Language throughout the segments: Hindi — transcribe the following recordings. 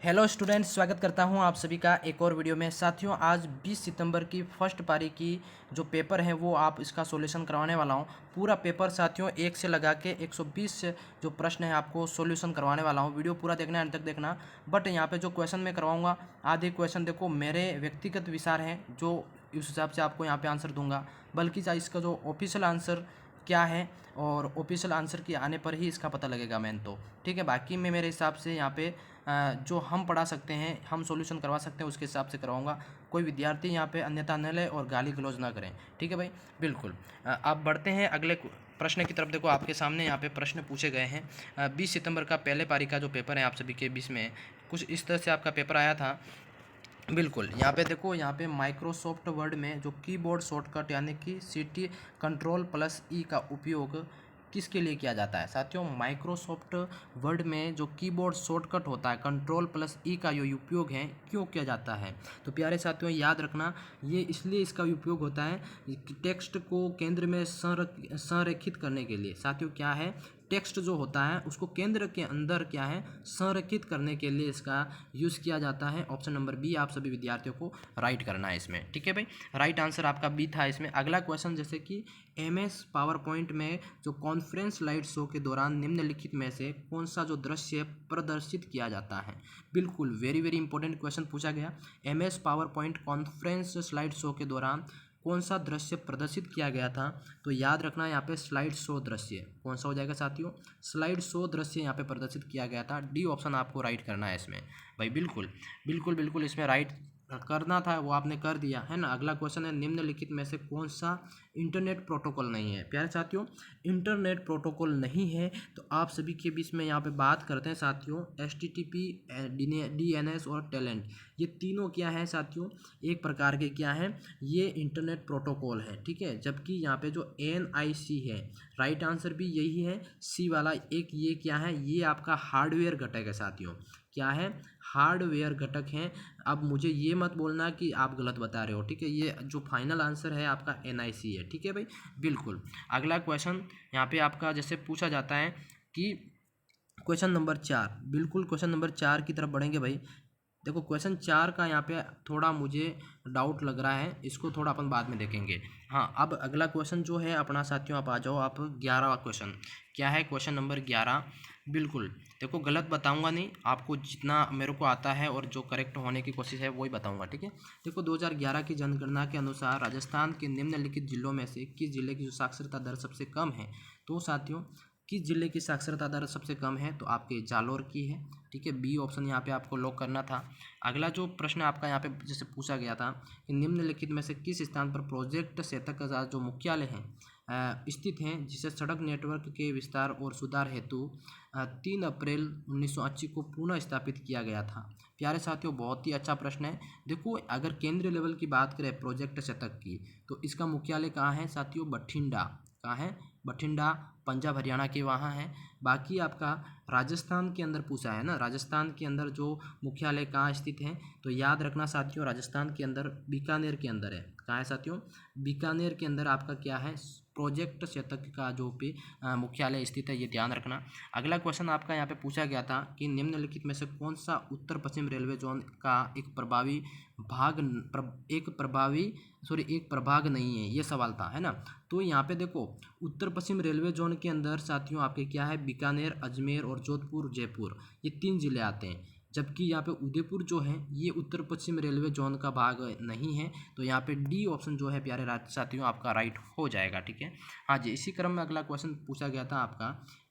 हेलो स्टूडेंट्स, स्वागत करता हूं आप सभी का एक और वीडियो में। साथियों, आज 20 सितंबर की फर्स्ट पारी की जो पेपर है वो आप इसका सॉल्यूशन करवाने वाला हूं। पूरा पेपर साथियों 1 से लगा के 120 जो प्रश्न है आपको सॉल्यूशन करवाने वाला हूं। वीडियो पूरा देखना, अंत तक देखना। बट यहाँ पे जो क्वेश्चन मैं करवाऊँगा, आधे क्वेश्चन देखो मेरे व्यक्तिगत विचार हैं जो उस हिसाब से आपको यहाँ पर आंसर दूँगा, बल्कि इसका जो ऑफिशियल आंसर क्या है और ऑफिशियल आंसर के आने पर ही इसका पता लगेगा मेन तो। ठीक है, बाकी मैं मेरे हिसाब से यहाँ पे जो हम पढ़ा सकते हैं, हम सॉल्यूशन करवा सकते हैं, उसके हिसाब से करवाऊंगा। कोई विद्यार्थी यहाँ पे अन्यथा न ले और गाली गलौज ना करें। ठीक है भाई, बिल्कुल। अब बढ़ते हैं अगले प्रश्न की तरफ। देखो आपके सामने यहाँ पे प्रश्न पूछे गए हैं। 20 सितंबर का पहले पारी का जो पेपर है आप सभी के बीच में कुछ इस तरह से आपका पेपर आया था। बिल्कुल, यहाँ पे देखो, यहाँ पे माइक्रोसॉफ्ट वर्ड में जो कीबोर्ड शॉर्टकट यानी कि CT Ctrl+E का उपयोग किसके लिए किया जाता है। साथियों, माइक्रोसॉफ्ट वर्ड में जो कीबोर्ड शॉर्टकट होता है Ctrl+E का जो उपयोग है क्यों किया जाता है। तो प्यारे साथियों, याद रखना, ये इसलिए इसका उपयोग होता है कि टेक्स्ट को केंद्र में संरेखित करने के लिए। साथियों, क्या है, टेक्स्ट जो होता है उसको केंद्र के अंदर क्या है, संरेखित करने के लिए इसका यूज़ किया जाता है। ऑप्शन नंबर बी आप सभी विद्यार्थियों को राइट करना है इसमें। ठीक है भाई, राइट आंसर आपका बी था इसमें। अगला क्वेश्चन, जैसे कि MS पावर पॉइंट में जो कॉन्फ्रेंस स्लाइड शो के दौरान निम्नलिखित में से कौन सा जो दृश्य प्रदर्शित किया जाता है। बिल्कुल, वेरी वेरी इंपॉर्टेंट क्वेश्चन पूछा गया। MS power point conference slide show के दौरान कौन सा दृश्य प्रदर्शित किया गया था। तो याद रखना, यहाँ पे स्लाइड शो दृश्य कौन सा हो जाएगा साथियों, स्लाइड शो दृश्य यहाँ पे प्रदर्शित किया गया था। डी ऑप्शन आपको राइट करना है इसमें भाई। बिल्कुल बिल्कुल बिल्कुल, इसमें राइट करना था, वो आपने कर दिया है ना। अगला क्वेश्चन है, निम्नलिखित में से कौन सा इंटरनेट प्रोटोकॉल नहीं है। प्यारे साथियों, इंटरनेट प्रोटोकॉल नहीं है तो आप सभी के बीच में यहाँ पे बात करते हैं साथियों। HTTP, DNS और टेलेंट, ये तीनों क्या है साथियों, एक प्रकार के क्या है, ये इंटरनेट प्रोटोकॉल है। ठीक है, जबकि यहाँ पे जो NIC है, राइट आंसर भी यही है, सी वाला। एक ये क्या है, ये आपका हार्डवेयर घटक है साथियों। क्या है, हार्डवेयर घटक है। अब मुझे ये मत बोलना कि आप गलत बता रहे हो। ठीक है, ये जो फाइनल आंसर है आपका NIC है। ठीक है भाई, बिल्कुल। अगला क्वेश्चन यहाँ पे आपका जैसे पूछा जाता है कि क्वेश्चन नंबर 4, बिल्कुल क्वेश्चन नंबर 4 की तरफ बढ़ेंगे भाई। देखो, क्वेश्चन 4 का यहाँ पे थोड़ा मुझे डाउट लग रहा है, इसको थोड़ा अपन बाद में देखेंगे। हाँ, अब अगला क्वेश्चन जो है अपना साथियों, आप आ जाओ, आप 11वां क्वेश्चन। क्या है क्वेश्चन नंबर 11। बिल्कुल, देखो गलत बताऊंगा नहीं, आपको जितना मेरे को आता है और जो करेक्ट होने की कोशिश है वही बताऊंगा। ठीक है, देखो 2011 की जनगणना के अनुसार राजस्थान के निम्नलिखित जिलों में से किस जिले की जो साक्षरता दर सबसे कम है। तो साथियों, किस जिले की साक्षरता दर सबसे कम है, तो आपके जालोर की है। ठीक है, बी ऑप्शन यहाँ पे आपको लॉक करना था। अगला जो प्रश्न आपका यहाँ पे जैसे पूछा गया था कि निम्नलिखित में से किस स्थान पर प्रोजेक्ट सेतक का जो मुख्यालय है स्थित हैं, जिसे सड़क नेटवर्क के विस्तार और सुधार हेतु 3 अप्रैल 1980 को पुनः स्थापित किया गया था। प्यारे साथियों, बहुत ही अच्छा प्रश्न है। देखो, अगर केंद्रीय लेवल की बात करें प्रोजेक्ट सेतक की, तो इसका मुख्यालय कहाँ है साथियों, बठिंडा। कहाँ है, बठिंडा, पंजाब हरियाणा के वहाँ है। बाकी आपका राजस्थान के अंदर पूछा है ना, राजस्थान के अंदर जो मुख्यालय कहाँ स्थित है, तो याद रखना साथियों, राजस्थान के अंदर बीकानेर के अंदर है। कहाँ है साथियों, बीकानेर के अंदर आपका क्या है, प्रोजेक्ट सेतक का जो भी मुख्यालय स्थित है, ये ध्यान रखना। अगला क्वेश्चन आपका यहाँ पे पूछा गया था कि निम्नलिखित में से कौन सा उत्तर पश्चिम रेलवे जोन का एक प्रभाग नहीं है, ये सवाल था, है ना। तो यहाँ पे देखो, उत्तर पश्चिम रेलवे जोन के अंदर साथियों आपके क्या है, बीकानेर, अजमेर और जोधपुर, जयपुर, ये 3 जिले आते हैं। जबकि यहाँ पे उदयपुर जो है ये उत्तर पश्चिम रेलवे जोन का भाग नहीं है। तो यहाँ पे डी ऑप्शन जो है प्यारे साथियों आपका राइट हो जाएगा। ठीक है, हाँ जी। इसी क्रम में अगला क्वेश्चन पूछा गया था आपका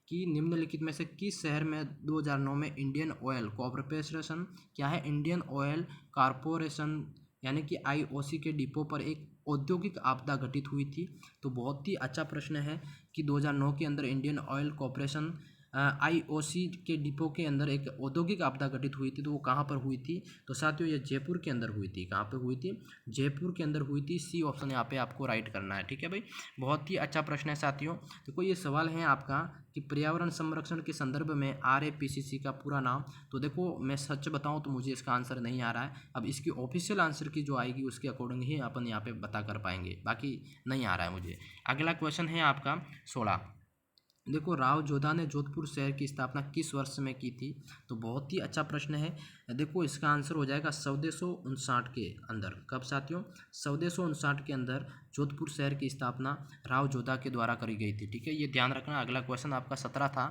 कि निम्नलिखित में से किस शहर में 2009 में इंडियन ऑयल कॉरपोरेशन, क्या है, इंडियन ऑयल कॉरपोरेशन यानी कि IOC के डिपो पर एक औद्योगिक आपदा घटित हुई थी। तो बहुत ही अच्छा प्रश्न है कि 2009 के अंदर इंडियन ऑयल कॉरपोरेशन IOC के डिपो के अंदर एक औद्योगिक आपदा घटित हुई थी। तो वो कहाँ पर हुई थी, तो साथियों ये जयपुर के अंदर हुई थी। कहाँ पे हुई थी, जयपुर के अंदर हुई थी। सी ऑप्शन यहाँ पे आपको राइट करना है। ठीक है भाई, बहुत ही अच्छा प्रश्न है साथियों। देखो, ये सवाल है आपका कि पर्यावरण संरक्षण के संदर्भ में RAPCC का पूरा नाम। तो देखो, मैं सच बताऊं तो मुझे इसका आंसर नहीं आ रहा है। अब इसकी ऑफिशियल आंसर की जो आएगी उसके अकॉर्डिंग ही अपन यहाँ पे बता कर पाएंगे, बाकी नहीं आ रहा है मुझे। अगला क्वेश्चन है आपका 16। देखो, राव जोधा ने जोधपुर शहर की स्थापना किस वर्ष में की थी? तो बहुत ही अच्छा प्रश्न है। देखो, इसका आंसर हो जाएगा 1459 के अंदर। कब साथियों? 1459 के अंदर जोधपुर शहर की स्थापना राव जोधा के द्वारा करी गई थी। ठीक है, ये ध्यान रखना। अगला क्वेश्चन आपका 17 था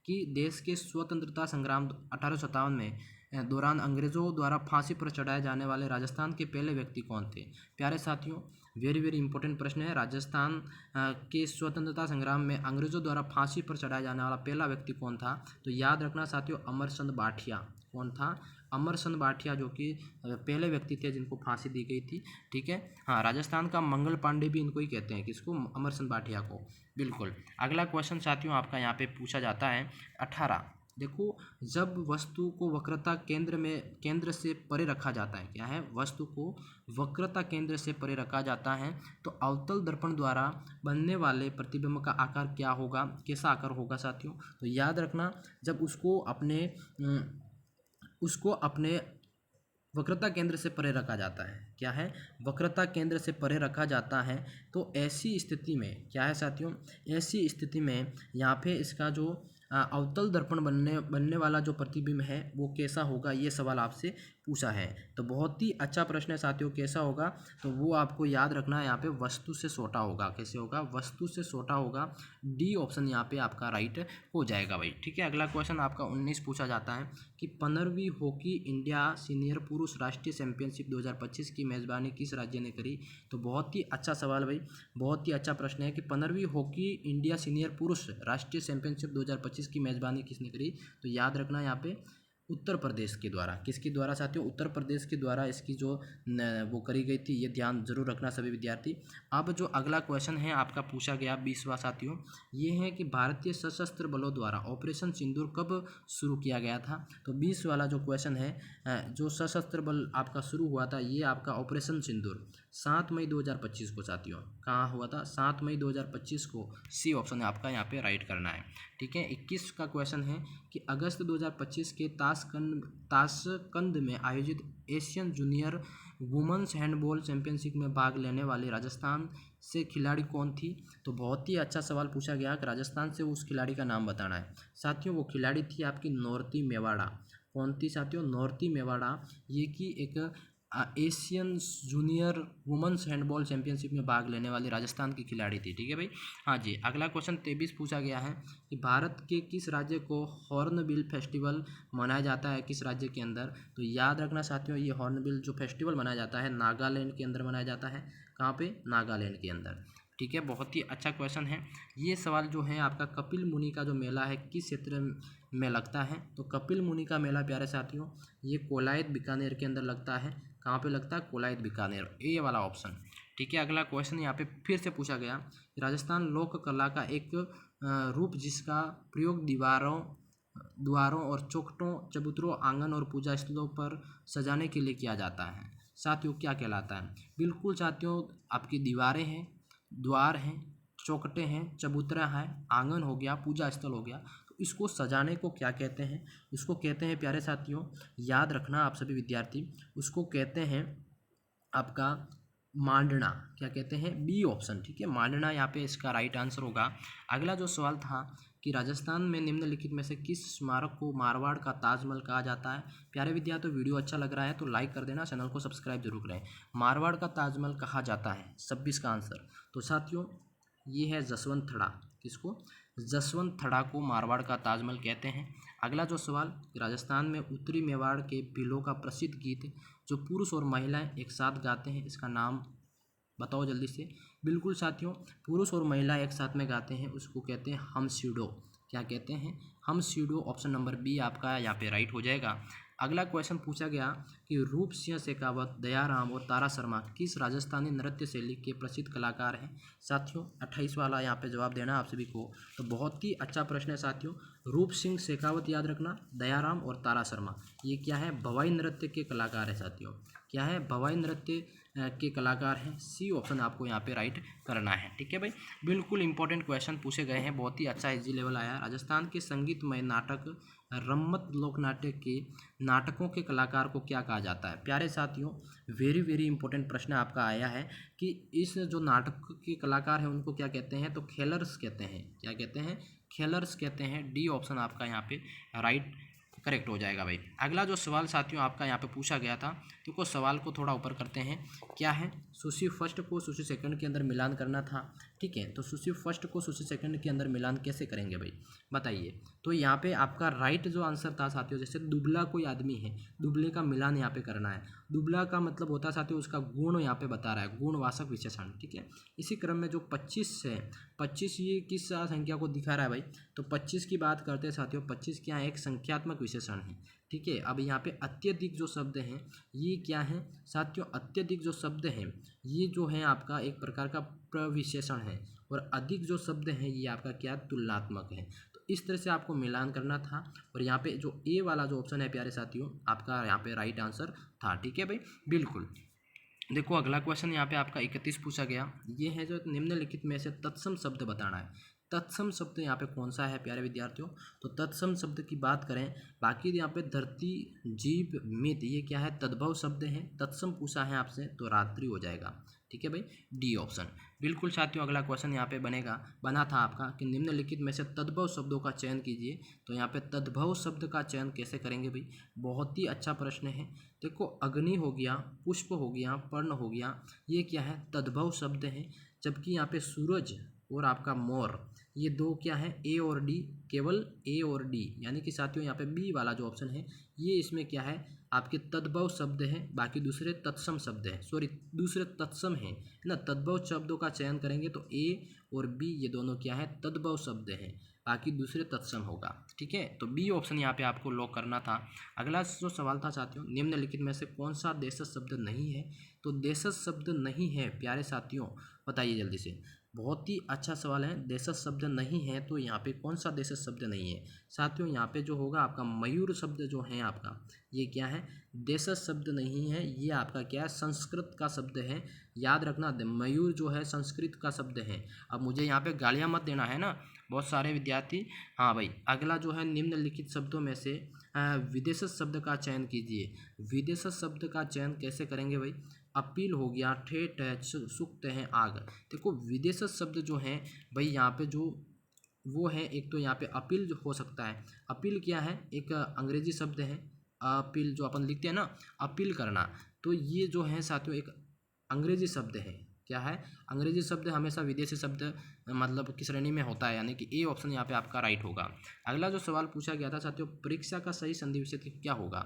कि देश के स्वतंत्रता संग्राम 1857 में दौरान अंग्रेजों द्वारा फांसी पर चढ़ाए जाने वाले राजस्थान के पहले व्यक्ति कौन थे? प्यारे साथियों, वेरी वेरी इंपॉर्टेंट प्रश्न है। राजस्थान के स्वतंत्रता संग्राम में अंग्रेजों द्वारा फांसी पर चढ़ाया जाने वाला पहला व्यक्ति कौन था? तो याद रखना साथियों, अमरचंद बाठिया। कौन था? अमरचंद बाठिया, जो कि पहले व्यक्ति थे जिनको फांसी दी गई थी। ठीक है, हाँ, राजस्थान का मंगल पांडे भी इनको ही कहते हैं। किसको? अमरचंद बाठिया को। बिल्कुल। अगला क्वेश्चन साथियों आपका यहाँ पे पूछा जाता है 18। देखो, जब वस्तु को वक्रता केंद्र से परे रखा जाता है, क्या है? वस्तु को वक्रता केंद्र से परे रखा जाता है तो अवतल दर्पण द्वारा बनने वाले प्रतिबिंब का आकार क्या होगा? कैसा आकार होगा साथियों? तो याद रखना, जब उसको अपने वक्रता केंद्र से परे रखा जाता है, क्या है? वक्रता केंद्र से परे रखा जाता है तो ऐसी स्थिति में क्या है साथियों? ऐसी स्थिति में यहाँ पे इसका जो अवतल दर्पण बनने वाला जो प्रतिबिंब है वो कैसा होगा? ये सवाल आपसे पूछा है। तो बहुत ही अच्छा प्रश्न है साथियों। कैसा होगा? तो वो आपको याद रखना है, यहाँ पे वस्तु से छोटा होगा। कैसे होगा? वस्तु से छोटा होगा। डी ऑप्शन यहाँ पे आपका राइट हो जाएगा भाई। ठीक है, अगला क्वेश्चन आपका 19 पूछा जाता है कि 15वीं हॉकी इंडिया सीनियर पुरुष राष्ट्रीय चैंपियनशिप 2025 की मेजबानी किस राज्य ने करी? तो बहुत ही अच्छा सवाल भाई, बहुत ही अच्छा प्रश्न है कि 15वीं हॉकी इंडिया सीनियर पुरुष राष्ट्रीय चैंपियनशिप 2025 की मेजबानी किसने करी? तो याद रखना, यहाँ पे उत्तर प्रदेश के द्वारा। किसके द्वारा साथियों? उत्तर प्रदेश के द्वारा इसकी जो वो करी गई थी। ये ध्यान जरूर रखना सभी विद्यार्थी। अब जो अगला क्वेश्चन है आपका पूछा गया 20वां साथियों, ये है कि भारतीय सशस्त्र बलों द्वारा ऑपरेशन सिंदूर कब शुरू किया गया था? तो 20 वाला जो क्वेश्चन है, जो सशस्त्र बल आपका शुरू हुआ था, ये आपका ऑपरेशन सिंदूर 7 मई 2025 को साथियों। कहाँ हुआ था? 7 मई 2025 को। सी ऑप्शन है आपका यहाँ पे राइट करना है। ठीक है, 21 का क्वेश्चन है कि अगस्त 2025 के ताशकंद में आयोजित Asian junior women's handball championship में भाग लेने वाले राजस्थान से खिलाड़ी कौन थी? तो बहुत ही अच्छा सवाल पूछा गया कि राजस्थान से उस खिलाड़ी का नाम बताना है साथियों। वो खिलाड़ी थी आपकी नौरती मेवाड़ा। कौन थी साथियों? नौरती मेवाड़ा। ये कि एक Asian junior women's handball championship में भाग लेने वाली राजस्थान की खिलाड़ी थी। ठीक है भाई, हाँ जी। अगला क्वेश्चन 23 पूछा गया है कि भारत के किस राज्य को हॉर्नबिल फेस्टिवल मनाया जाता है? किस राज्य के अंदर? तो याद रखना साथियों, ये हॉर्नबिल जो फेस्टिवल मनाया जाता है नागालैंड के अंदर मनाया जाता है। कहाँ पे? नागालैंड के अंदर। ठीक है, बहुत ही अच्छा क्वेश्चन है। ये सवाल जो है आपका कपिल मुनि का जो मेला है किस क्षेत्र में लगता है? तो कपिल मुनि का मेला प्यारे साथियों ये कोलायत बीकानेर के अंदर लगता है। कहाँ पे लगता है? कोलायत बीकानेर, ये वाला ऑप्शन। ठीक है, अगला क्वेश्चन यहाँ पे फिर से पूछा गया, राजस्थान लोक कला का एक रूप जिसका प्रयोग द्वारों और चौखटों, चबूतरों, आंगन और पूजा स्थलों पर सजाने के लिए किया जाता है साथियों, क्या कहलाता है? बिल्कुल साथियों, आपकी दीवारें हैं, द्वार हैं, चौखटें हैं, चबूतरा है, आंगन हो गया, पूजा स्थल हो गया। तो इसको सजाने को क्या कहते हैं? उसको कहते हैं प्यारे साथियों, याद रखना आप सभी विद्यार्थी, उसको कहते हैं आपका मांडना। क्या कहते हैं? B option. ठीक है, मांडना यहाँ पे इसका राइट आंसर होगा। अगला जो सवाल था कि राजस्थान में निम्नलिखित में से किस स्मारक को मारवाड़ का ताजमहल कहा जाता है? प्यारे विद्यार्थी, वीडियो अच्छा लग रहा है तो लाइक कर देना, चैनल को सब्सक्राइब जरूर करें। मारवाड़ का ताजमहल कहा जाता है 26 का आंसर। तो साथियों ये है जसवंत थड़ा। किसको? जसवंत थड़ा को मारवाड़ का ताजमहल कहते हैं। अगला जो सवाल, राजस्थान में उत्तरी मेवाड़ के भीलों का प्रसिद्ध गीत जो पुरुष और महिलाएं एक साथ गाते हैं, इसका नाम बताओ जल्दी से। बिल्कुल साथियों, पुरुष और महिला एक साथ में गाते हैं, उसको कहते हैं हम सीडो। क्या कहते हैं? हम सीडो। ऑप्शन नंबर बी आपका यहाँ पे राइट हो जाएगा। अगला क्वेश्चन पूछा गया कि रूप सिंह शेखावत, दयाराम और तारा शर्मा किस राजस्थानी नृत्य शैली के प्रसिद्ध कलाकार हैं? साथियों 28 वाला यहाँ पे जवाब देना आप सभी को। तो बहुत ही अच्छा प्रश्न है साथियों। रूप सिंह शेखावत याद रखना, दयाराम और तारा शर्मा ये क्या है? भवाई नृत्य के कलाकार है साथियों। क्या है? भवाई नृत्य के कलाकार हैं। सी ऑप्शन आपको यहाँ पे राइट करना है। ठीक है भाई, बिल्कुल इंपॉर्टेंट क्वेश्चन पूछे गए हैं, बहुत ही अच्छा इजी लेवल आया। राजस्थान के संगीतमय नाटक रम्मत लोकनाट्य के नाटकों के कलाकार को क्या कहा जाता है? प्यारे साथियों, वेरी वेरी इंपॉर्टेंट प्रश्न आपका आया है कि इस जो नाटक के कलाकार हैं उनको क्या कहते हैं? तो खेलर्स कहते हैं। क्या कहते हैं? खेलर्स कहते हैं। डी ऑप्शन आपका यहाँ पे राइट करेक्ट हो जाएगा भाई। अगला जो सवाल साथियों आपका यहाँ पे पूछा गया था, तो को सवाल को थोड़ा ऊपर करते हैं। क्या है, सूची फर्स्ट को सूची सेकंड के अंदर मिलान करना था। ठीक है, तो सूची फर्स्ट को सूची सेकंड के अंदर मिलान कैसे करेंगे भाई, बताइए। तो यहाँ पे आपका राइट जो आंसर था साथियों, जैसे दुबला कोई आदमी है, दुबले का मिलान यहाँ पे करना है। दुबला का मतलब होता है साथियों उसका गुण यहाँ पे बता रहा है, गुणवाचक विशेषण। ठीक है, इसी क्रम में जो 25 है, 25 ये किस संख्या को दिखा रहा है भाई, तो 25 की बात करते हैं साथियों। 25 क्या है, एक संख्यात्मक विशेषण है। ठीक है, अब यहाँ पे अत्यधिक जो शब्द हैं ये क्या है साथियों, अत्यधिक जो शब्द हैं ये जो है आपका एक प्रकार का प्रविशेषण है, और अधिक जो शब्द हैं ये आपका क्या तुलनात्मक है। तो इस तरह से आपको मिलान करना था, और यहाँ पे जो ए वाला जो ऑप्शन है प्यारे साथियों आपका यहाँ पे राइट आंसर था। ठीक है भाई, बिल्कुल। देखो अगला क्वेश्चन यहाँ पे आपका 31 पूछा गया, ये है जो निम्नलिखित में से तत्सम शब्द बताना है। तत्सम शब्द यहाँ पे कौन सा है प्यारे विद्यार्थियों, तो तत्सम शब्द की बात करें, बाकी यहाँ पे धरती, जीव, मित ये क्या है तद्भव शब्द हैं। तत्सम पूछा है आपसे तो रात्रि हो जाएगा। ठीक है भाई, डी ऑप्शन बिल्कुल साथियों। अगला क्वेश्चन यहाँ पे बना था आपका कि निम्नलिखित में से तद्भव शब्दों का चयन कीजिए। तो यहाँ पे तद्भव शब्द का चयन कैसे करेंगे भाई, बहुत ही अच्छा प्रश्न है। देखो अग्नि हो गया, पुष्प हो गया, पर्ण हो गया, ये क्या है तद्भव शब्द हैं। जबकि यहाँ पे सूरज और आपका मोर ये दो क्या है, ए और डी, केवल ए और डी, यानी कि साथियों यहाँ पे बी वाला जो ऑप्शन है ये इसमें क्या है आपके तद्भव शब्द हैं, बाकी दूसरे तत्सम शब्द हैं, सॉरी दूसरे तत्सम हैं ना। तद्भव शब्दों का चयन करेंगे तो ए और बी ये दोनों क्या है तद्भव शब्द हैं, बाकी दूसरे तत्सम होगा। ठीक है, तो बी ऑप्शन यहाँ पे आपको लॉक करना था। अगला जो सवाल था साथियों, निम्नलिखित में से कौन सा देशज शब्द नहीं है, तो देशज शब्द नहीं है प्यारे साथियों, बताइए जल्दी से। बहुत ही अच्छा सवाल है, देशज शब्द नहीं है तो यहाँ पे कौन सा देशज शब्द नहीं है साथियों, यहाँ पे जो होगा आपका मयूर शब्द जो है आपका ये क्या है देशज शब्द नहीं है, ये आपका क्या है संस्कृत का शब्द है। याद रखना मयूर जो है संस्कृत का शब्द है। अब मुझे यहाँ पे गालियाँ मत देना है ना बहुत सारे विद्यार्थी। हाँ भाई, अगला जो है निम्नलिखित शब्दों में से विदेशज शब्द का चयन कीजिए। विदेशज शब्द का चयन कैसे करेंगे भाई, अपील हो गया, ठेठ है, सुक्त है, आग। देखो विदेशज शब्द जो हैं भाई यहाँ पे जो वो है, एक तो यहाँ पे अपील जो हो सकता है। अपील क्या है, एक अंग्रेजी शब्द है। अपील जो अपन लिखते हैं ना, अपील करना, तो ये जो है साथियों एक अंग्रेजी शब्द है। क्या है, अंग्रेजी शब्द हमेशा विदेशी शब्द मतलब की श्रेणी में होता है, यानी कि ए ऑप्शन यहाँ पे आपका राइट होगा। अगला जो सवाल पूछा गया था साथियों, परीक्षा का सही संधि विच्छेद क्या होगा।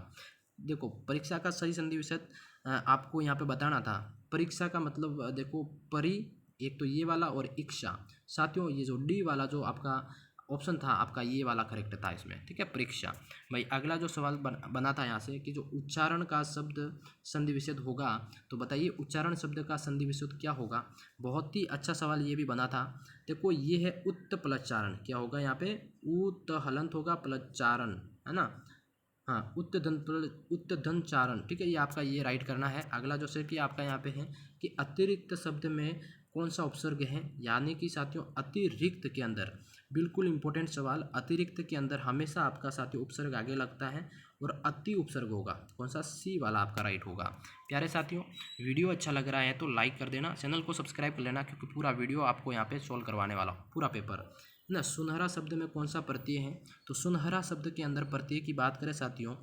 देखो परीक्षा का सही संधि विच्छेद आपको यहाँ पे बताना था। परीक्षा का मतलब देखो परी एक तो ये वाला और इच्छा, साथियों ये जो डी वाला जो आपका ऑप्शन था आपका ये वाला करेक्ट था इसमें। ठीक है, परीक्षा भाई। अगला जो सवाल बना था यहाँ से कि जो उच्चारण का शब्द संधि विच्छेद होगा, तो बताइए उच्चारण शब्द का संधि विच्छेद क्या होगा। बहुत ही अच्छा सवाल ये भी बना था। देखो ये है उत्त प्लच्चारण, क्या होगा यहाँ पे उत हलंत होगा प्लच्चारण, है ना। हाँ, उत्तधन चारण। ठीक है, ये आपका ये राइट करना है। अगला जो से कि आपका यहाँ पे है कि अतिरिक्त शब्द में कौन सा उपसर्ग है, यानी कि साथियों अतिरिक्त के अंदर बिल्कुल इंपॉर्टेंट सवाल, अतिरिक्त के अंदर हमेशा आपका साथियों उपसर्ग आगे लगता है और अति उपसर्ग होगा। कौन सा, सी वाला आपका राइट होगा। प्यारे साथियों वीडियो अच्छा लग रहा है तो लाइक कर देना, चैनल को सब्सक्राइब कर लेना, क्योंकि पूरा वीडियो आपको यहाँ पे सोल्व करवाने वाला हूँ, पूरा पेपर ना। सुनहरा शब्द में कौन सा प्रत्यय है, तो सुनहरा शब्द के अंदर प्रत्यय की बात करें साथियों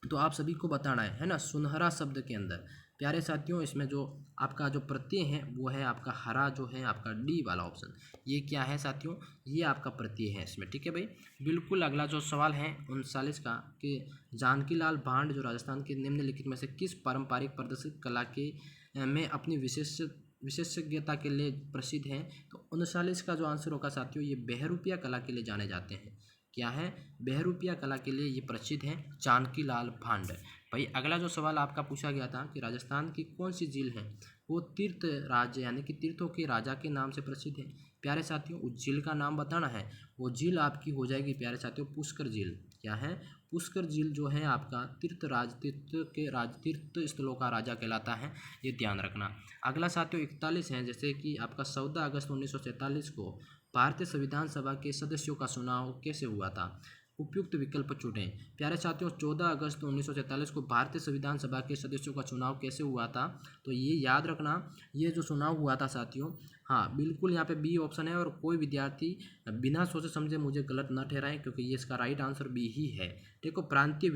तो आप सभी को बताना है ना। सुनहरा शब्द के अंदर प्यारे साथियों इसमें जो आपका जो प्रत्यय है वो है आपका हरा, जो है आपका डी वाला ऑप्शन, ये क्या है साथियों, ये आपका प्रत्यय है इसमें। ठीक है भाई, बिल्कुल। अगला जो सवाल है 39 का कि जानकीलाल भांड जो राजस्थान के निम्नलिखित में से किस पारंपरिक प्रदर्शित कला के में अपनी विशेषज्ञता के लिए प्रसिद्ध हैं, तो 39 का जो आंसर होगा साथियों ये बहरूपिया कला के लिए जाने जाते हैं। क्या है, बहरूपिया कला के लिए ये प्रसिद्ध है जानकीलाल भांड। भाई अगला जो सवाल आपका पूछा गया था कि राजस्थान की कौन सी झील है वो तीर्थ राज्य यानी कि तीर्थों के राजा के नाम से प्रसिद्ध है। प्यारे साथियों उस झील का नाम बताना है, वो झील आपकी हो जाएगी प्यारे साथियों पुष्कर झील। क्या है, पुष्कर झील जो है आपका तीर्थ स्थलों का राजा कहलाता है, ये ध्यान रखना। अगला साथियों 41 है, जैसे कि आपका 14 अगस्त 1947 को भारतीय संविधान सभा के सदस्यों का चुनाव कैसे हुआ था, उपयुक्त विकल्प चुनें। प्यारे साथियों 14 अगस्त 1947 को भारतीय संविधान सभा के सदस्यों का चुनाव कैसे हुआ था, तो ये याद रखना, ये जो चुनाव हुआ था साथियों हाँ बिल्कुल, यहाँ पे बी ऑप्शन है और कोई विद्यार्थी बिना सोचे समझे मुझे गलत न ठहराएं, क्योंकि ये इसका राइट आंसर बी ही है। देखो, प्रांतीय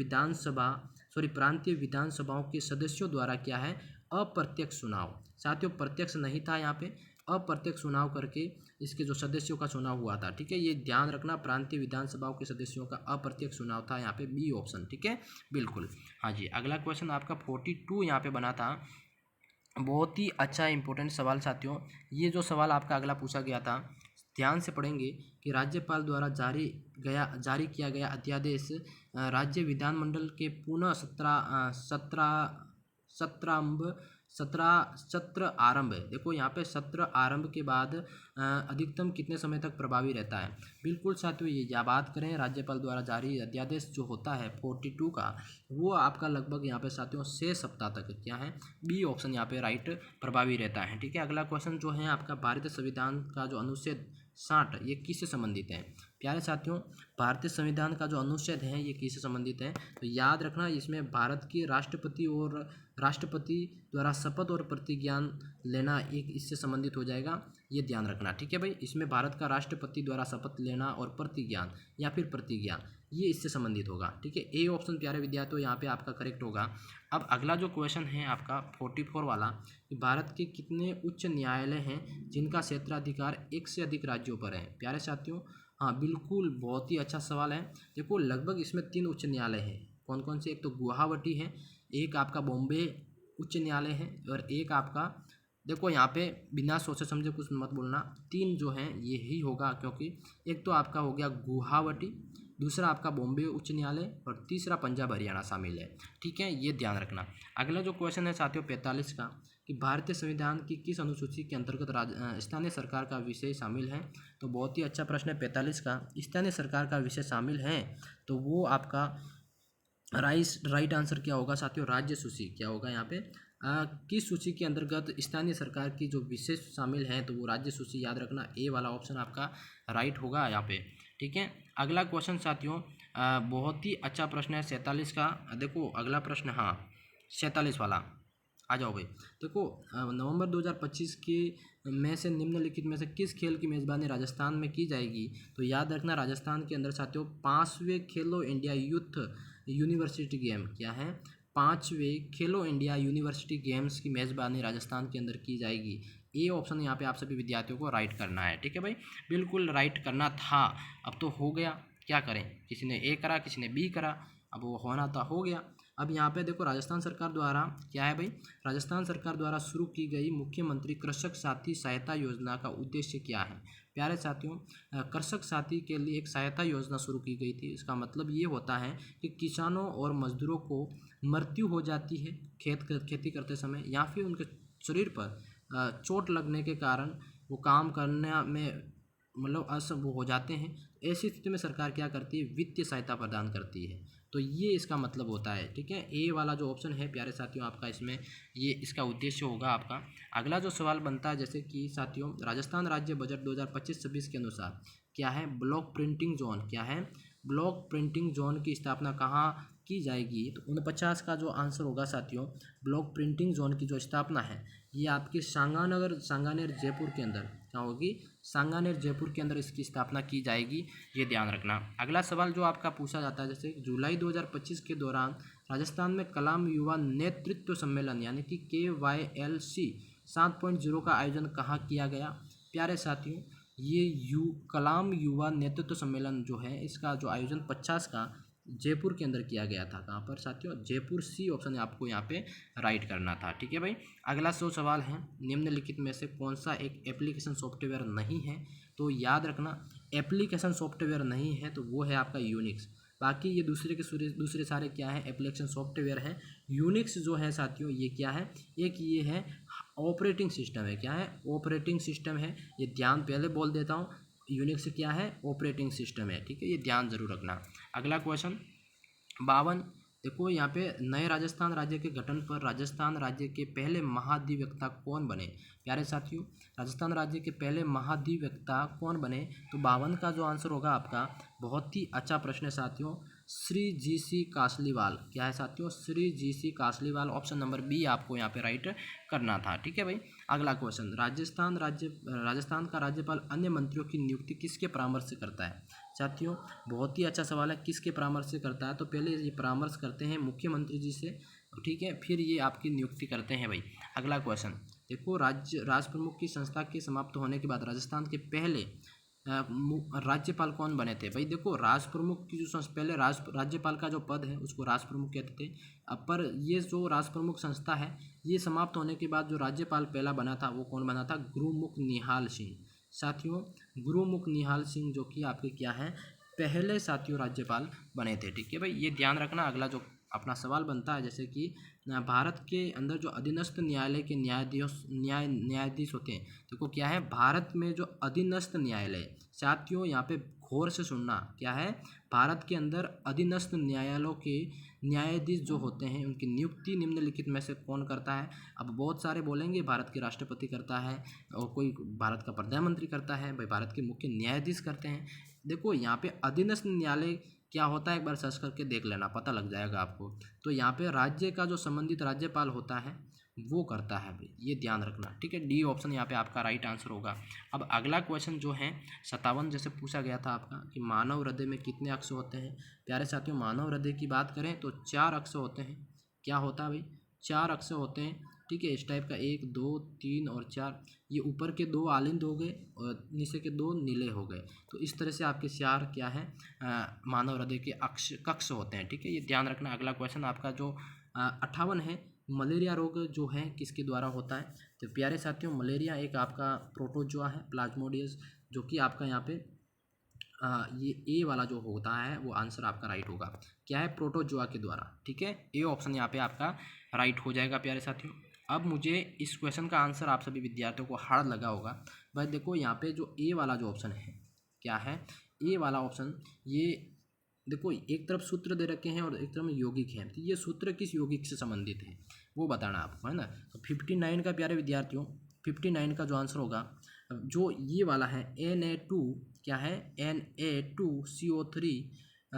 विधानसभाओं के सदस्यों द्वारा क्या है, अप्रत्यक्ष चुनाव। साथियों, प्रत्यक्ष नहीं था यहाँ पे, अप्रत्यक्ष चुनाव करके इसके जो सदस्यों का चुनाव हुआ था। ठीक है, ये ध्यान रखना, प्रांतीय विधानसभाओं के सदस्यों का अप्रत्यक्ष चुनाव था यहाँ पे, बी ऑप्शन। ठीक है, बिल्कुल। हाँ जी, अगला क्वेश्चन आपका 42 यहाँ पे बना था। बहुत ही अच्छा इंपॉर्टेंट सवाल साथियों। ये जो सवाल आपका अगला पूछा गया था, ध्यान से पढ़ेंगे कि राज्यपाल द्वारा जारी किया गया अध्यादेश राज्य विधानमंडल के पुनः सत्र आरंभ है। देखो, यहाँ पे सत्र आरंभ के बाद अधिकतम कितने समय तक प्रभावी रहता है। बिल्कुल साथियों, ये या बात करें राज्यपाल द्वारा जारी अध्यादेश जो होता है 42 का, वो आपका लगभग यहाँ पे साथियों 6 सप्ताह तक क्या है, बी ऑप्शन यहाँ पे राइट प्रभावी रहता है। ठीक है, अगला क्वेश्चन जो है आपका, भारतीय संविधान का जो अनुच्छेद 60 ये किससे संबंधित है। प्यारे साथियों, भारतीय संविधान का जो अनुच्छेद है ये किससे संबंधित है, तो याद रखना, इसमें भारत की राष्ट्रपति द्वारा शपथ और प्रतिज्ञान लेना एक इससे संबंधित हो जाएगा, ये ध्यान रखना। ठीक है भाई, इसमें भारत का राष्ट्रपति द्वारा शपथ लेना और प्रतिज्ञान या फिर प्रतिज्ञा, ये इससे संबंधित होगा। ठीक है, ए ऑप्शन प्यारे विद्यार्थियों यहाँ पे आपका करेक्ट होगा। अब अगला जो क्वेश्चन है आपका 44 वाला, कि भारत के कितने उच्च न्यायालय हैं जिनका क्षेत्राधिकार एक से अधिक राज्यों पर है। प्यारे साथियों, हाँ बिल्कुल, बहुत ही अच्छा सवाल है। देखो, लगभग इसमें 3 उच्च न्यायालय हैं। कौन कौन से, एक तो गुवाहाटी है, एक आपका बॉम्बे उच्च न्यायालय है, और एक आपका, देखो यहाँ पे बिना सोचे समझे कुछ मत बोलना, 3 जो हैं ये ही होगा, क्योंकि एक तो आपका हो गया गुवाहाटी, दूसरा आपका बॉम्बे उच्च न्यायालय, और तीसरा पंजाब हरियाणा शामिल है। ठीक है, ये ध्यान रखना। अगला जो क्वेश्चन है साथियों 45 का, कि भारतीय संविधान की किस अनुसूची के अंतर्गत स्थानीय सरकार का विषय शामिल है। तो बहुत ही अच्छा प्रश्न है 45 का, स्थानीय सरकार का विषय शामिल है, तो वो आपका राइट आंसर क्या होगा साथियों, राज्य सूची क्या होगा यहाँ पे, किस सूची के अंतर्गत स्थानीय सरकार की जो विशेष शामिल हैं, तो वो राज्य सूची, याद रखना ए वाला ऑप्शन आपका राइट होगा यहाँ पे। ठीक है, अगला क्वेश्चन साथियों बहुत ही अच्छा प्रश्न है 47 का। देखो अगला प्रश्न, हाँ 47 वाला, आ जाओ भाई। देखो, नवंबर 2025 के में से निम्नलिखित में से किस खेल की मेज़बानी राजस्थान में की जाएगी। तो याद रखना, राजस्थान के अंदर साथियों 5वें खेलो इंडिया यूथ यूनिवर्सिटी गेम क्या है, 5वें खेलो इंडिया यूनिवर्सिटी गेम्स की मेज़बानी राजस्थान के अंदर की जाएगी। ए ऑप्शन यहाँ पे आप सभी विद्यार्थियों को राइट करना है। ठीक है भाई, बिल्कुल राइट करना था, अब तो हो गया, क्या करें, किसी ने ए करा, किसी ने बी करा, अब वो होना था, हो गया। अब यहाँ पे देखो, राजस्थान सरकार द्वारा क्या है भाई, राजस्थान सरकार द्वारा शुरू की गई मुख्यमंत्री कृषक साथी सहायता योजना का उद्देश्य क्या है। प्यारे साथियों, कृषक साथी के लिए एक सहायता योजना शुरू की गई थी। इसका मतलब ये होता है कि किसानों और मजदूरों को मृत्यु हो जाती है खेती करते समय, या फिर उनके शरीर पर चोट लगने के कारण वो काम करने में मतलब असम हो जाते हैं। ऐसी स्थिति में सरकार क्या करती है, वित्तीय सहायता प्रदान करती है। तो ये इसका मतलब होता है। ठीक है, ए वाला जो ऑप्शन है प्यारे साथियों आपका, इसमें ये इसका उद्देश्य होगा आपका। अगला जो सवाल बनता है, जैसे कि साथियों राजस्थान राज्य बजट 2025-26 के अनुसार क्या है, ब्लॉक प्रिंटिंग जोन क्या है, ब्लॉक प्रिंटिंग जोन की स्थापना कहाँ की जाएगी। तो 49 का जो आंसर होगा साथियों, ब्लॉक प्रिंटिंग जोन की जो स्थापना है ये आपके सांगानेर जयपुर के अंदर क्या होगी, सांगानेर जयपुर के अंदर इसकी स्थापना की जाएगी, ये ध्यान रखना। अगला सवाल जो आपका पूछा जाता है, जैसे जुलाई 2025 के दौरान राजस्थान में कलाम युवा नेतृत्व सम्मेलन यानी कि KYLC 7.0 का आयोजन कहाँ किया गया। प्यारे साथियों, ये कलाम युवा नेतृत्व सम्मेलन जो है, इसका जो आयोजन 50 का जयपुर के अंदर किया गया था। कहाँ पर साथियों, जयपुर, सी ऑप्शन आपको यहाँ पे राइट करना था। ठीक है भाई, अगला सवाल है, निम्नलिखित में से कौन सा एक एप्लीकेशन सॉफ्टवेयर नहीं है। तो याद रखना, एप्लीकेशन सॉफ्टवेयर नहीं है तो वो है आपका यूनिक्स। बाकी ये दूसरे सारे क्या है, एप्लीकेशन सॉफ्टवेयर है। यूनिक्स जो है साथियों ये क्या है, एक ये है ऑपरेटिंग सिस्टम है, क्या है, ऑपरेटिंग सिस्टम है। ये ध्यान पहले बोल देता हूँ, यूनिक्स क्या है, ऑपरेटिंग सिस्टम है। ठीक है, ये ध्यान जरूर रखना। अगला क्वेश्चन 52, देखो यहाँ पे नए राजस्थान राज्य के गठन पर राजस्थान राज्य के पहले महाधिवक्ता कौन बने। प्यारे साथियों, राजस्थान राज्य के पहले महाधिवक्ता कौन बने। तो 52 का जो आंसर होगा आपका, बहुत ही अच्छा प्रश्न है साथियों, श्री जी सी कासलीवाल। क्या है साथियों? श्री जी सी कासलीवाल। ऑप्शन नंबर बी आपको यहाँ पे राइट करना था। ठीक है भाई। अगला क्वेश्चन, राजस्थान का राज्यपाल अन्य मंत्रियों की नियुक्ति किसके परामर्श से करता है? साथियों बहुत ही अच्छा सवाल है, किसके परामर्श से करता है? तो पहले ये परामर्श करते हैं मुख्यमंत्री जी से, ठीक है, फिर ये आपकी नियुक्ति करते हैं भाई। अगला क्वेश्चन देखो, राज प्रमुख की संस्था के समाप्त होने के बाद राजस्थान के पहले राज्यपाल कौन बने थे? भाई देखो, राज प्रमुख की जो पहले राज्यपाल का जो पद है उसको राज प्रमुख कहते थे। अब पर ये जो राज प्रमुख संस्था है ये समाप्त होने के बाद जो राज्यपाल पहला बना था वो कौन बना था? गुरुमुख निहाल सिंह। साथियों गुरुमुख निहाल सिंह जो कि आपके क्या है, पहले साथियों राज्यपाल बने थे। ठीक है भाई, ये ध्यान रखना। अगला जो अपना सवाल बनता है, जैसे कि भारत के अंदर जो अधीनस्थ न्यायालय के न्यायाधीश होते हैं, देखो क्या है, भारत में जो अधीनस्थ न्यायालय, साथियों यहाँ पे गौर से सुनना, क्या है, भारत के अंदर अधीनस्थ न्यायालयों के न्यायाधीश जो होते हैं उनकी नियुक्ति निम्नलिखित में से कौन करता है? अब बहुत सारे बोलेंगे भारत के राष्ट्रपति करता है, और कोई भारत का प्रधानमंत्री करता है, भाई भारत के मुख्य न्यायाधीश करते हैं। देखो यहाँ पे अधीनस्थ न्यायालय क्या होता है, एक बार सर्च करके देख लेना, पता लग जाएगा आपको। तो यहाँ पे राज्य का जो संबंधित राज्यपाल होता है वो करता है भाई, ये ध्यान रखना। ठीक है, डी ऑप्शन यहाँ पे आपका राइट आंसर होगा। अब अगला क्वेश्चन जो है 57 जैसे पूछा गया था आपका कि मानव हृदय में कितने अक्ष होते हैं? प्यारे साथियों मानव हृदय की बात करें तो 4 अक्ष होते हैं। क्या होता है भाई? 4 अक्ष होते हैं। ठीक है, इस टाइप का 1 2 3 और 4, ये ऊपर के 2 आलिंद हो गए और नीचे के 2 नीले हो गए। तो इस तरह से आपके 4 क्या है, मानव हृदय के कक्ष होते हैं। ठीक है, ये ध्यान रखना। अगला क्वेश्चन आपका जो 58 है, मलेरिया रोग जो है किसके द्वारा होता है? तो प्यारे साथियों मलेरिया एक आपका प्रोटोजोआ है, प्लाज्मोडियस, जो कि आपका यहाँ पे ये ए वाला जो होता है वो आंसर आपका राइट होगा। क्या है? प्रोटोजोआ के द्वारा। ठीक है, ए ऑप्शन यहाँ पे आपका राइट हो जाएगा प्यारे साथियों। अब मुझे इस क्वेश्चन का आंसर आप सभी विद्यार्थियों को हार्ड लगा होगा। भाई देखो यहाँ पे जो ए वाला जो ऑप्शन है, क्या है, ए वाला ऑप्शन, ये देखो एक तरफ सूत्र दे रखे हैं और एक तरफ यौगिक है, तो ये सूत्र किस यौगिक से संबंधित है वो बताना आपको, है ना। तो 59 का प्यारे विद्यार्थियों, 59 का जो आंसर होगा, जो ये वाला है Na2, क्या है, Na2CO3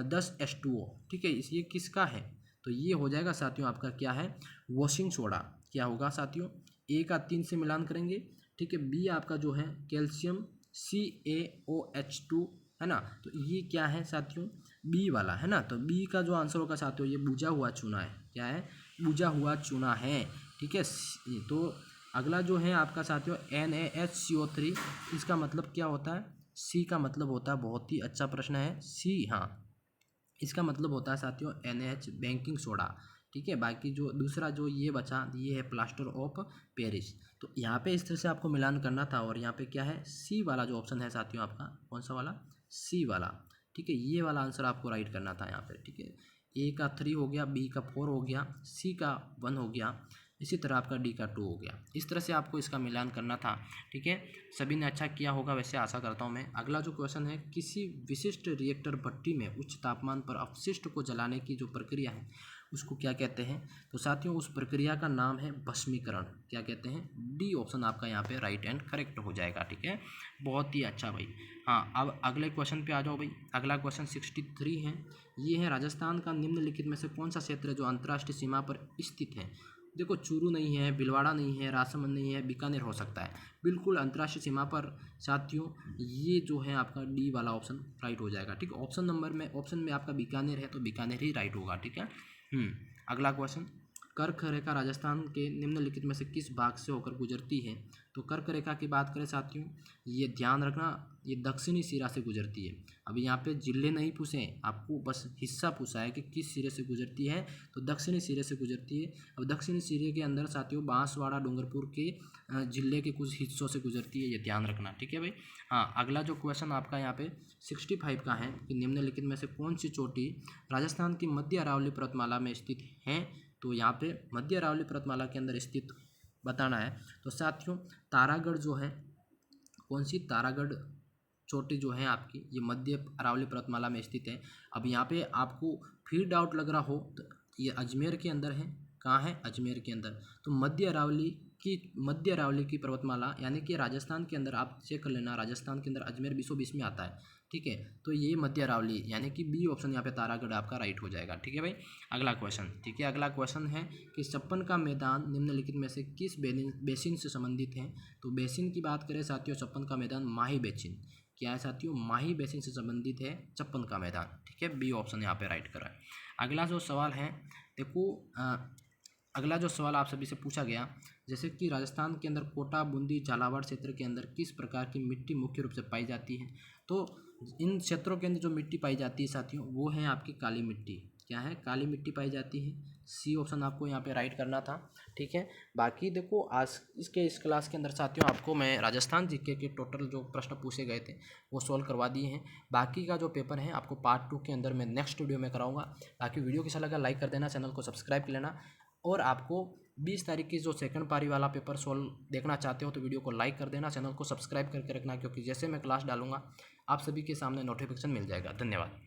10H2O। ठीक है, ये किसका है? तो ये हो जाएगा साथियों आपका क्या है, वॉशिंग सोडा। क्या होगा साथियों? ए का 3 से मिलान करेंगे। ठीक है, बी आपका जो है कैल्शियम CaOH2, है ना। तो ये क्या है साथियों, बी वाला, है ना। तो बी का जो आंसर होगा साथियों, ये बुझा हुआ चूना है। क्या है? बुझा हुआ चूना है। ठीक है, तो अगला जो है आपका साथियों NaHCO3, इसका मतलब क्या होता है? सी का मतलब होता है, बहुत ही अच्छा प्रश्न है, सी, हाँ, इसका मतलब होता है साथियों NaH, बेकिंग सोडा। ठीक है, बाकी जो दूसरा जो ये बचा, ये है प्लास्टर ऑफ पेरिस। तो यहाँ पे इस तरह से आपको मिलान करना था, और यहाँ पे क्या है, सी वाला जो ऑप्शन है साथियों आपका, कौन सा वाला? सी वाला। ठीक है, ये वाला आंसर आपको राइट करना था यहाँ पे। ठीक है, ए का 3 हो गया, बी का 4 हो गया, सी का 1 हो गया, इसी तरह आपका डी का 2 हो गया। इस तरह से आपको इसका मिलान करना था। ठीक है, सभी ने अच्छा किया होगा वैसे, आशा करता हूँ मैं। अगला जो क्वेश्चन है, किसी विशिष्ट रिएक्टर भट्टी में उच्च तापमान पर अपशिष्ट को जलाने की जो प्रक्रिया है उसको क्या कहते हैं? तो साथियों उस प्रक्रिया का नाम है भस्मीकरण। क्या कहते हैं? डी ऑप्शन आपका यहाँ पे राइट एंड करेक्ट हो जाएगा। ठीक है, बहुत ही अच्छा भाई। हाँ, अब अगले क्वेश्चन पे आ जाओ भाई। अगला क्वेश्चन 63 है, ये है राजस्थान का निम्नलिखित में से कौन सा क्षेत्र है जो अंतर्राष्ट्रीय सीमा पर स्थित है? देखो चूरू नहीं है, भिलवाड़ा नहीं है, राजसमंद नहीं है, बीकानेर हो सकता है। बिल्कुल अंतर्राष्ट्रीय सीमा पर साथियों, ये जो है आपका डी वाला ऑप्शन राइट हो जाएगा। ठीक है, ऑप्शन में आपका बीकानेर है तो बीकानेर ही राइट होगा। ठीक है। अगला क्वेश्चन, कर्क रेखा राजस्थान के निम्नलिखित में से किस भाग से होकर गुजरती है? तो कर्क रेखा की बात करें साथियों, ये ध्यान रखना, ये दक्षिणी सिरा से गुजरती है। अब यहाँ पे जिले नहीं पूछे, आपको बस हिस्सा पूछा है कि किस सिरे से गुजरती है, तो दक्षिणी सिरे से गुजरती है। अब दक्षिणी सिरे के अंदर साथियों बांसवाड़ा डूंगरपुर के जिले के कुछ हिस्सों से गुजरती है, ये ध्यान रखना। ठीक है भाई। हाँ, अगला जो क्वेश्चन आपका यहाँ पे 65 का है कि निम्नलिखित में से कौन सी चोटी राजस्थान की मध्य अरावली पर्वतमाला में स्थित है? तो यहाँ पे मध्य अरावली पर्वतमाला के अंदर स्थित बताना है। तो साथियों तारागढ़ जो है, कौन सी? तारागढ़ चोटी जो है आपकी, ये मध्य अरावली पर्वतमाला में स्थित है। अब यहाँ पे आपको फिर डाउट लग रहा हो तो ये अजमेर के अंदर है। कहाँ है? अजमेर के अंदर। तो मध्य अरावली कि मध्य अरावली की पर्वतमाला यानी कि राजस्थान के अंदर आप चेक कर लेना, राजस्थान के अंदर अजमेर 2020 में आता है, ठीक है। तो ये मध्य अरावली यानी कि बी ऑप्शन यहाँ पे तारागढ़ आपका राइट हो जाएगा, ठीक है भाई। अगला क्वेश्चन, ठीक है, अगला क्वेश्चन है कि छप्पन का मैदान निम्नलिखित में से किस बेसिन से संबंधित है। तो बेसिन की बात करें साथियों, छप्पन का मैदान माही बेसिन, क्या है साथियों, माही बेसिन से संबंधित है छप्पन का मैदान, ठीक है। बी ऑप्शन यहाँ पे राइट करा है। अगला जो सवाल है देखो, अगला जो सवाल आप सभी से पूछा गया, जैसे कि राजस्थान के अंदर कोटा, बूंदी, झालावाड़ क्षेत्र के अंदर किस प्रकार की मिट्टी मुख्य रूप से पाई जाती है। तो इन क्षेत्रों के अंदर जो मिट्टी पाई जाती है साथियों, वो है आपकी काली मिट्टी, क्या है, काली मिट्टी पाई जाती है। सी ऑप्शन आपको यहाँ पे राइट करना था, ठीक है। बाकी देखो आज इस क्लास के अंदर साथियों आपको मैं राजस्थान जीके के टोटल जो प्रश्न पूछे गए थे वो सॉल्व करवा दिए हैं। बाकी का जो पेपर है आपको पार्ट 2 के अंदर मैं नेक्स्ट वीडियो में कराऊंगा। बाकी वीडियो कैसा लगा लाइक कर देना, चैनल को सब्सक्राइब कर लेना, और आपको 20 तारीख की जो सेकंड पारी वाला पेपर सॉल्व देखना चाहते हो तो वीडियो को लाइक कर देना, चैनल को सब्सक्राइब करके रखना, क्योंकि जैसे मैं क्लास डालूंगा आप सभी के सामने नोटिफिकेशन मिल जाएगा। धन्यवाद।